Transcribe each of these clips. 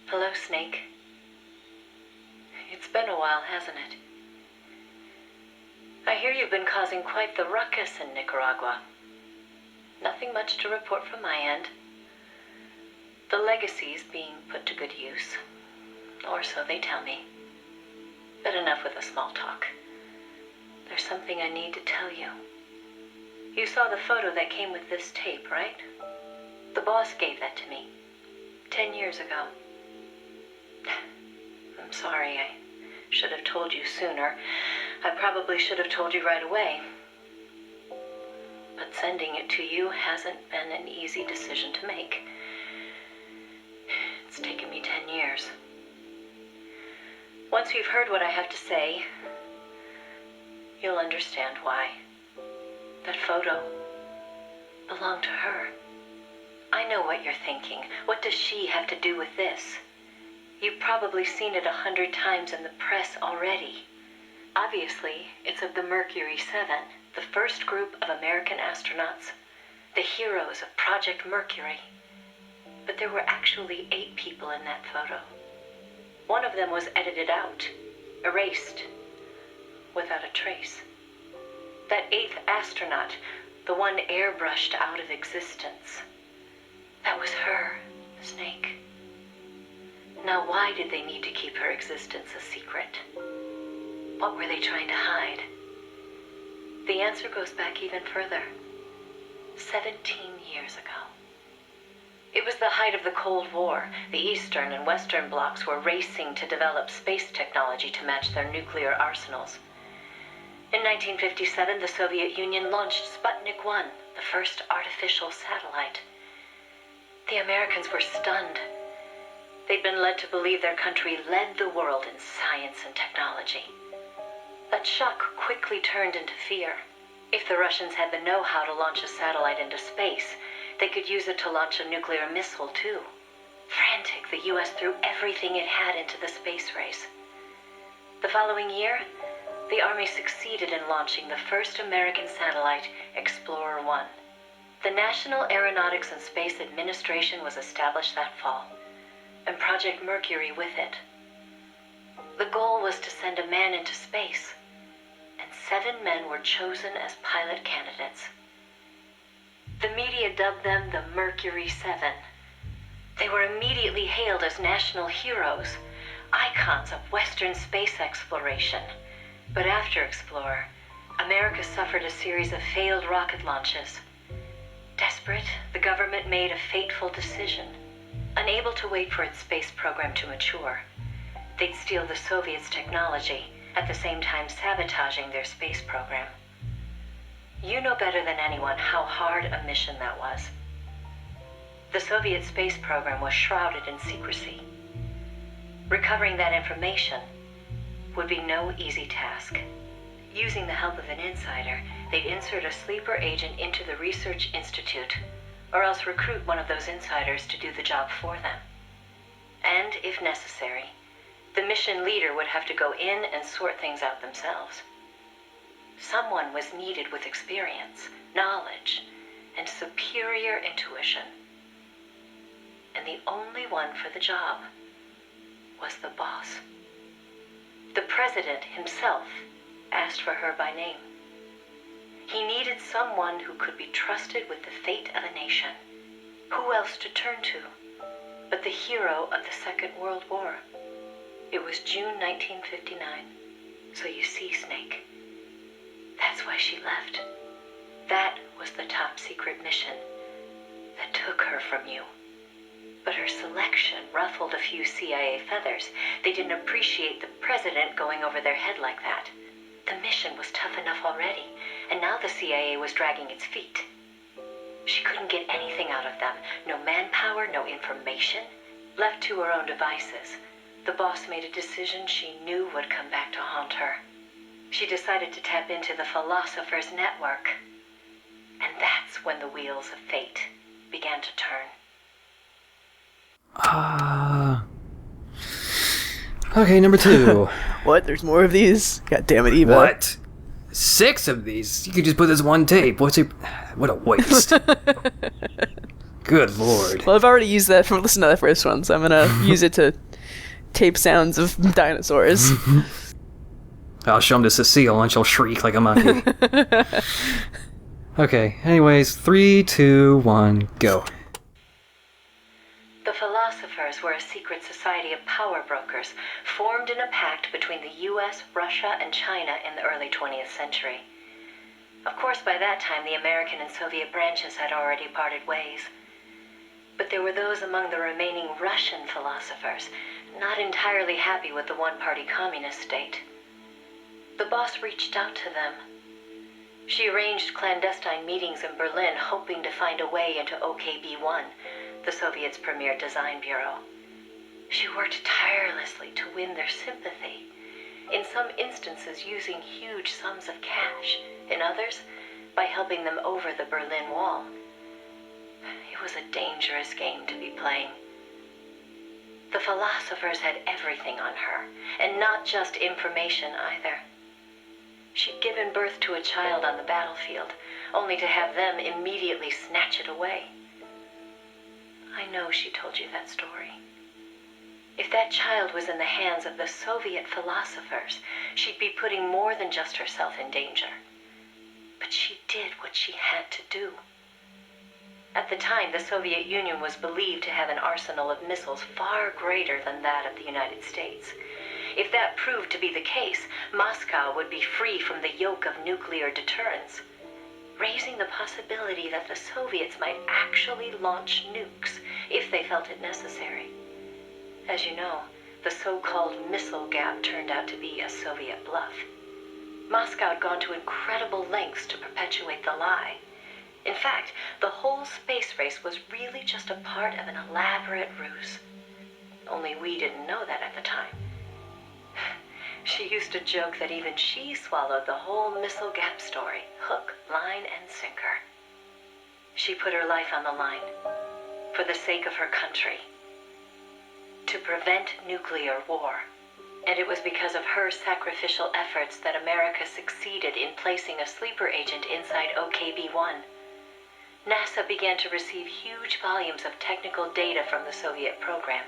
Hello, Snake. It's been a while, hasn't it? I hear you've been causing quite the ruckus in Nicaragua. Nothing much to report from my end. The legacy's being put to good use. Or so they tell me. But enough with the small talk. There's something I need to tell you. You saw the photo that came with this tape, right? The boss gave that to me 10 years ago. I'm sorry, I should have told you sooner. I probably should have told you right away. But sending it to you hasn't been an easy decision to make. It's taken me 10 years. Once you've heard what I have to say, you'll understand why. That photo belonged to her. I know what you're thinking. What does she have to do with this? You've probably seen it 100 times in the press already. Obviously, it's of the Mercury 7, the first group of American astronauts, the heroes of Project Mercury. But there were actually 8 people in that photo. One of them was edited out, erased, without a trace. That 8th astronaut, the one airbrushed out of existence, that was her, Snake. Now, why did they need to keep her existence a secret? What were they trying to hide? The answer goes back even further. 17 years ago. It was the height of the Cold War. The Eastern and Western blocs were racing to develop space technology to match their nuclear arsenals. In 1957, the Soviet Union launched Sputnik 1, the first artificial satellite. The Americans were stunned. They'd been led to believe their country led the world in science and technology. That shock quickly turned into fear. If the Russians had the know-how to launch a satellite into space, they could use it to launch a nuclear missile, too. Frantic, the U.S. threw everything it had into the space race. The following year, the Army succeeded in launching the first American satellite, Explorer 1. The National Aeronautics and Space Administration was established that fall, and Project Mercury with it. The goal was to send a man into space, and 7 men were chosen as pilot candidates. The media dubbed them the Mercury 7. They were immediately hailed as national heroes, icons of Western space exploration. But after Explorer, America suffered a series of failed rocket launches. Desperate, the government made a fateful decision. Unable to wait for its space program to mature, they'd steal the Soviets' technology, at the same time sabotaging their space program. You know better than anyone how hard a mission that was. The Soviet space program was shrouded in secrecy. Recovering that information would be no easy task. Using the help of an insider, they'd insert a sleeper agent into the research institute, or else recruit one of those insiders to do the job for them. And, if necessary, the mission leader would have to go in and sort things out themselves. Someone was needed with experience, knowledge, and superior intuition. And the only one for the job was the boss. The president himself asked for her by name. He needed someone who could be trusted with the fate of a nation. Who else to turn to but the hero of the Second World War? It was June 1959. So you see, Snake, that's why she left. That was the top secret mission that took her from you. But her selection ruffled a few CIA feathers. They didn't appreciate the president going over their head like that. The mission was tough enough already, and now the CIA was dragging its feet. She couldn't get anything out of them. No manpower, no information. Left to her own devices, the boss made a decision she knew would come back to haunt her. She decided to tap into the Philosopher's Network. And that's when the wheels of fate began to turn. Okay, number 2. What? There's more of these? God damn it, Eva. What? 6 of these? You could just put this one tape. What a waste. Good lord. Well, I've already used that for listen to that first one, so I'm gonna use it to tape sounds of dinosaurs. I'll show him to Cecile and she'll shriek like a monkey. Okay, anyways, 3, 2, 1, go. The philosophers were a secret society of power brokers formed in a pact between the US, Russia, and China in the early 20th century. Of course, by that time, the American and Soviet branches had already parted ways. But there were those among the remaining Russian philosophers not entirely happy with the one-party communist state. The boss reached out to them. She arranged clandestine meetings in Berlin, hoping to find a way into OKB-1, the Soviets' premier design bureau. She worked tirelessly to win their sympathy, in some instances using huge sums of cash, in others by helping them over the Berlin Wall. It was a dangerous game to be playing. The philosophers had everything on her, and not just information either. She'd given birth to a child on the battlefield, only to have them immediately snatch it away. I know she told you that story. If that child was in the hands of the Soviet philosophers, she'd be putting more than just herself in danger. But she did what she had to do. At the time, the Soviet Union was believed to have an arsenal of missiles far greater than that of the United States. If that proved to be the case, Moscow would be free from the yoke of nuclear deterrence, raising the possibility that the Soviets might actually launch nukes if they felt it necessary. As you know, the so-called missile gap turned out to be a Soviet bluff. Moscow had gone to incredible lengths to perpetuate the lie. In fact, the whole space race was really just a part of an elaborate ruse. Only we didn't know that at the time. She used to joke that even she swallowed the whole missile gap story, hook, line, and sinker. She put her life on the line, for the sake of her country, to prevent nuclear war. And it was because of her sacrificial efforts that America succeeded in placing a sleeper agent inside OKB-1. NASA began to receive huge volumes of technical data from the Soviet program.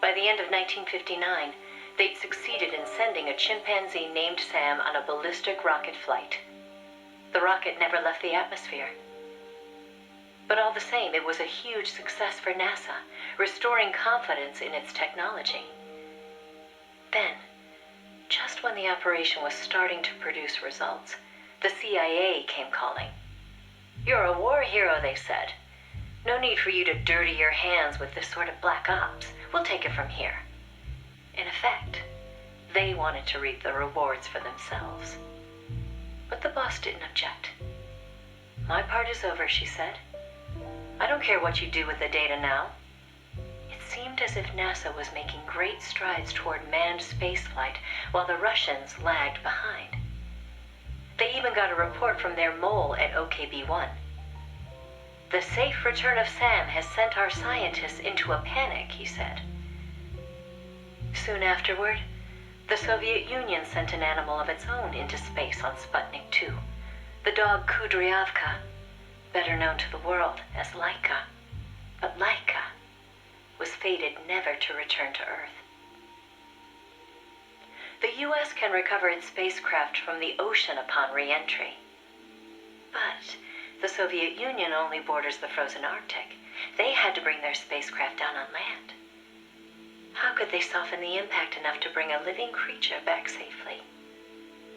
By the end of 1959, they'd succeeded in sending a chimpanzee named Sam on a ballistic rocket flight. The rocket never left the atmosphere. But all the same, it was a huge success for NASA, restoring confidence in its technology. Then, just when the operation was starting to produce results, the CIA came calling. "You're a war hero," they said. "No need for you to dirty your hands with this sort of black ops. We'll take it from here." In effect, they wanted to reap the rewards for themselves. But the boss didn't object. "My part is over," she said. "I don't care what you do with the data now." It seemed as if NASA was making great strides toward manned spaceflight, while the Russians lagged behind. They even got a report from their mole at OKB-1. "The safe return of Sam has sent our scientists into a panic," he said. Soon afterward, the Soviet Union sent an animal of its own into space on Sputnik 2, the dog Kudryavka, better known to the world as Laika. But Laika was fated never to return to Earth. The U.S. can recover its spacecraft from the ocean upon re-entry. But the Soviet Union only borders the frozen Arctic. They had to bring their spacecraft down on land. How could they soften the impact enough to bring a living creature back safely?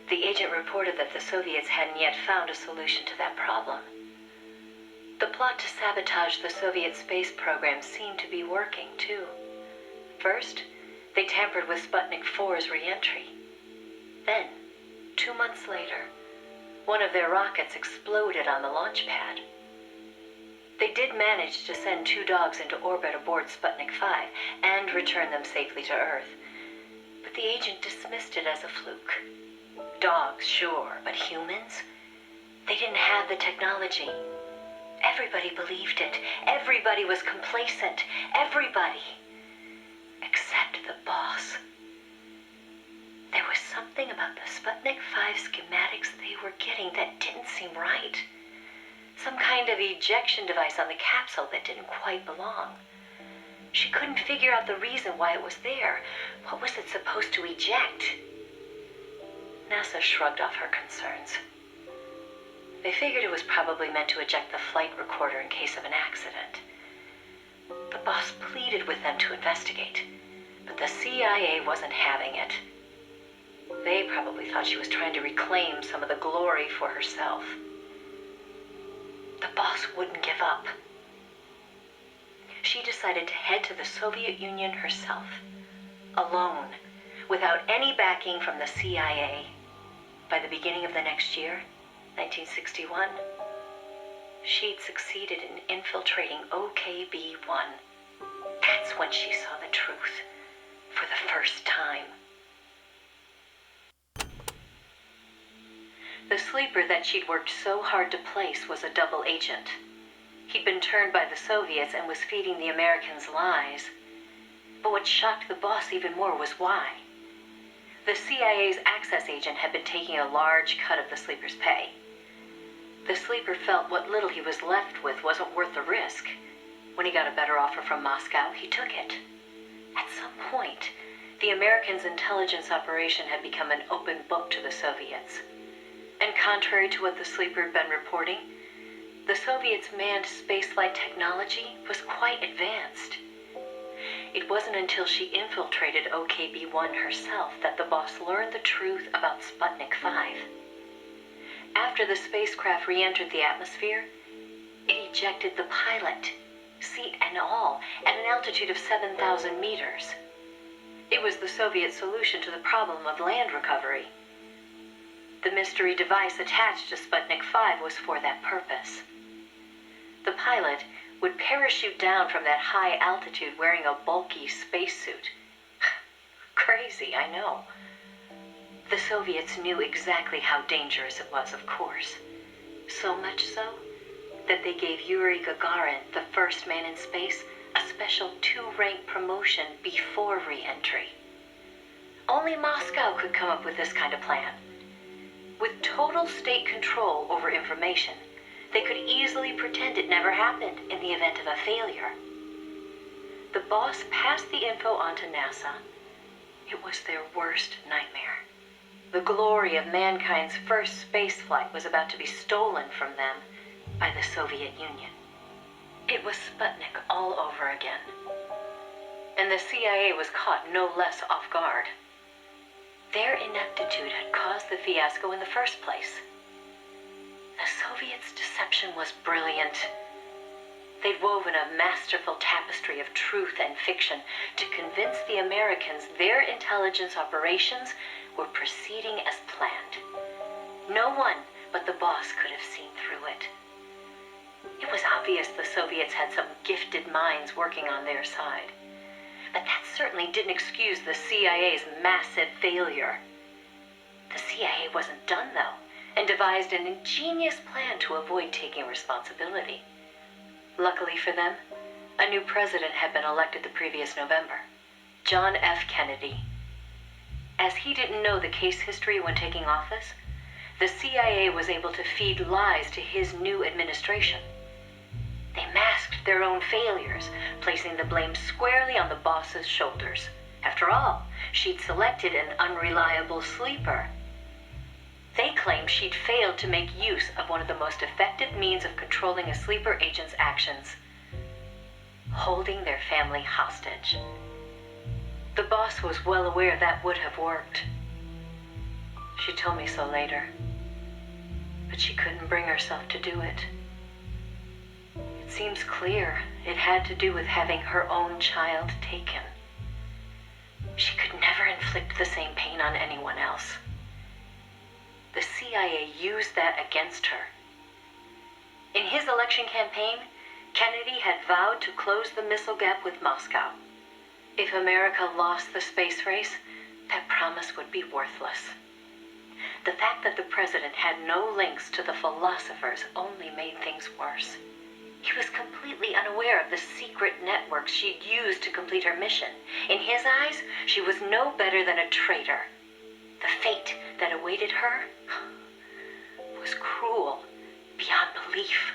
The agent reported that the Soviets hadn't yet found a solution to that problem. The plot to sabotage the Soviet space program seemed to be working, too. First, they tampered with Sputnik 4's re-entry. Then, 2 months later, one of their rockets exploded on the launch pad. They did manage to send 2 dogs into orbit aboard Sputnik 5 and return them safely to Earth. But the agent dismissed it as a fluke. Dogs, sure, but humans? They didn't have the technology. Everybody believed it. Everybody was complacent. Everybody. Except the boss. There was something about the Sputnik 5 schematics they were getting that didn't seem right. Some kind of ejection device on the capsule that didn't quite belong. She couldn't figure out the reason why it was there. What was it supposed to eject? NASA shrugged off her concerns. They figured it was probably meant to eject the flight recorder in case of an accident. The boss pleaded with them to investigate, but the CIA wasn't having it. They probably thought she was trying to reclaim some of the glory for herself. The boss wouldn't give up. She decided to head to the Soviet Union herself, alone, without any backing from the CIA. By the beginning of the next year, 1961, she'd succeeded in infiltrating OKB-1. That's when she saw the truth for the first time. The sleeper that she'd worked so hard to place was a double agent. He'd been turned by the Soviets and was feeding the Americans lies. But what shocked the boss even more was why. The CIA's access agent had been taking a large cut of the sleeper's pay. The sleeper felt what little he was left with wasn't worth the risk. When he got a better offer from Moscow, he took it. At some point, the Americans' intelligence operation had become an open book to the Soviets. And contrary to what the sleeper had been reporting, the Soviets' manned spaceflight technology was quite advanced. It wasn't until she infiltrated OKB-1 herself that the boss learned the truth about Sputnik 5. After the spacecraft re-entered the atmosphere, it ejected the pilot, seat and all, at an altitude of 7,000 meters. It was the Soviet solution to the problem of land recovery. The mystery device attached to Sputnik 5 was for that purpose. The pilot would parachute down from that high altitude wearing a bulky spacesuit. Crazy, I know. The Soviets knew exactly how dangerous it was, of course. So much so that they gave Yuri Gagarin, the first man in space, a special 2-rank promotion before re-entry. Only Moscow could come up with this kind of plan. With total state control over information, they could easily pretend it never happened in the event of a failure. The boss passed the info on to NASA. It was their worst nightmare. The glory of mankind's first spaceflight was about to be stolen from them by the Soviet Union. It was Sputnik all over again. And the CIA was caught no less off guard. Their ineptitude had caused the fiasco in the first place. The Soviets' deception was brilliant. They'd woven a masterful tapestry of truth and fiction to convince the Americans their intelligence operations were proceeding as planned. No one but the boss could have seen through it. It was obvious the Soviets had some gifted minds working on their side. But that certainly didn't excuse the CIA's massive failure. The CIA wasn't done, though, and devised an ingenious plan to avoid taking responsibility. Luckily for them, a new president had been elected the previous November, John F. Kennedy. As he didn't know the case history when taking office, the CIA was able to feed lies to his new administration. They masked their own failures, placing the blame squarely on the boss's shoulders. After all, she'd selected an unreliable sleeper. They claimed she'd failed to make use of one of the most effective means of controlling a sleeper agent's actions: holding their family hostage. The boss was well aware that would have worked. She told me so later, but she couldn't bring herself to do it. It seems clear it had to do with having her own child taken. She could never inflict the same pain on anyone else. The CIA used that against her. In his election campaign, Kennedy had vowed to close the missile gap with Moscow. If America lost the space race, that promise would be worthless. The fact that the president had no links to the philosophers only made things worse. He was completely unaware of the secret networks she'd used to complete her mission. In his eyes, she was no better than a traitor. The fate that awaited her was cruel beyond belief.